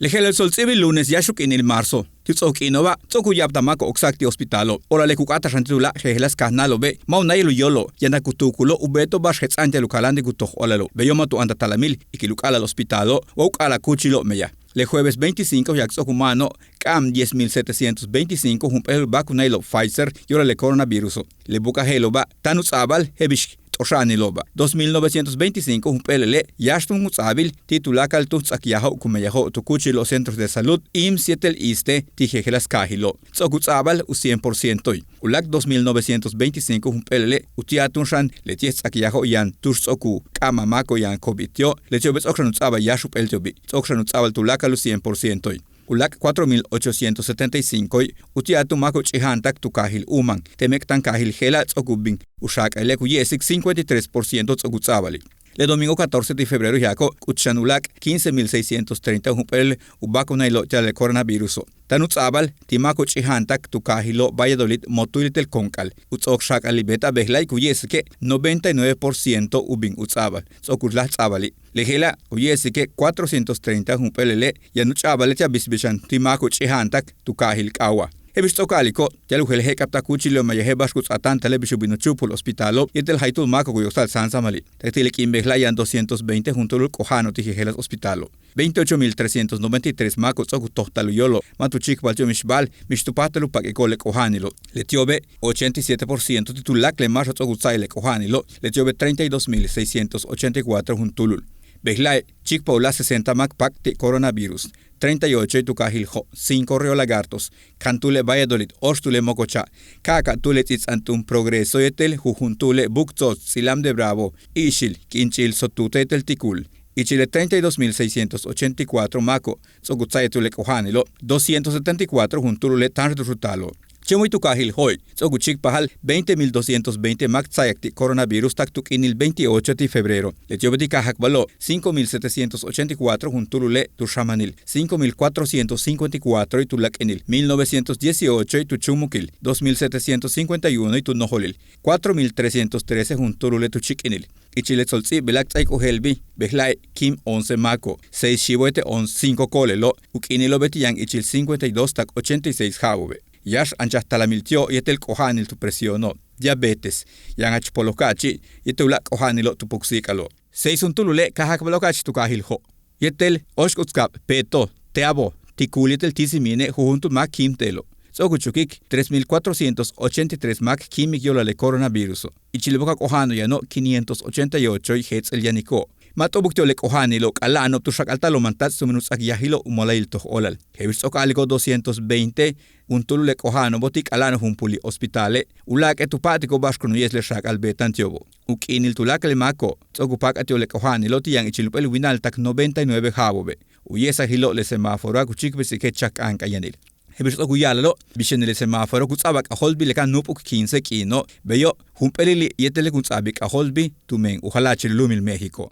Lejel el sol civil lunes yashuk in el marzo. Tizok inova, tzoku yabtamako oxacti hospitalo. Ora le kukata shantula, jehelas kahnalo be, maunayelu yolo, yanakutukulo, ubeto bash hetzante lukalande kutoh olalo. Beyomatu anda talamil, ikilukala al hospitalo, ala kuchilo meya. Le jueves 25 yaksok humano, cam 10.725 humpel vacunelo Pfizer, yora le coronavirus. Le buka heloba, tanus abal, hebish. Oshani loba 2925 humpelele yashtun mutsabil titulakal tutsakiyaho kumeyaho tukuchi los centros de salud im7 iste tijejelas kahilo tsokutsabal u 100% ulak 2925 humpelele utiatun shan le tietsakiyaho yan tursoku kamamako yan kobitio le chobes okshanutsaba yashup el chobi okshanutsabal tulakal u 100% Ulak 4.875 utiatu mako chihantak tu kahil uman temek tan kahil hela tsokubing ushak eleku yesik 53% tsokutsabali. Le domingo 14 de febrero yako kuchanulak 15.630 humpel ubako nailo tele coronavirus. Tanutsabal timako chihantak tu kahilo Valladolid motulitel konkal utsok shak alibeta behlai kuyeske 99% ubing utsabal tsokurlah tsabali. Lehela uyesike 430 humpelele yanuchabale tia bisbishan timako chihantak tu kahil kawa. Hebisto kaliko, yaluhel hekapta kuchilo mayehebaskuts atan telebishubino chupul hospitalo, yetel haitul mako kuyosal sansamali. Tetilik imbeglayan 220 juntulul kohano tijejelas hospitalo. 28.393 mako tsoku tohtalu yolo, matuchik balcho mishbal, mishtupatalu pakekole kohanilo. Letiobe 87% titulak le masho tsoku tsaile kohanilo, letiobe 32.684 juntulul. Behlai, chik paula 60 mak pak de coronavirus. 38 tukahiljo, 5 Río Lagartos, Cantule Valladolid, Ostule Mococha, Caca Tule Antum Progreso Etel, Jujuntule Bukzot, Silam de Bravo, Ishil, Quinchil Sotutetel Ticul, Ichile 32.684 Maco, Sogutzayetule Cojanilo, 274 Juntule Tanrutalo. Chemuy tukahil hoy, tsoguchik pahal 20.220 maksayakti coronavirus taktuk inil 28 de febrero. Le tiobeti kahakbalo 5.784 juntulule tushamanil, 5.454 y tulak enil, 1918 y tuchumukil, 2.751 y tunoholil, 4.313 juntulule tuchikinil. Ichile solsi belak tsaiko helbi, behlai kim 11 mako, 6 shiboete 5 kolelo, ukinilo betiyang ichil 52 tak 86 jabobe. Yash anchas talamiltio yetel kohanil tu presiono, diabetes, yang achpolokachi, yetul kohanilo tu puxikalo. Seisun kahakbalokachi tu kahilho. Yetel oshkutskap, peto, teabo, tikulitel tisimine jujuntu mak kimtelo. Sokuchukik 3.483 mak kimik yola le coronavirus. Ichilboka kohano yano 588 y hetz el yaniko. Matobukto le kohanilo alano tu shakaltalo mantat suminus akyahilo umolail toh olal. Hevis okaliko 220 untulu le kohano botik alano humpuli hospitale ulak etupatiko bashkunu yesle shakal betantiobo. Ukinil tulak le mako sokupak atio le kohanilo tiyang ichilupel winal tak 99 jabobe. Uyesa hilo le semáforo akuchikbe sikechak ankayanil. Hebis okuyalalo bishenele semáforo kutsabak aholbi lekan nupuk 15 kino beyo humpelili yetele kutsabik aholbi tumen ujalachil lumil México.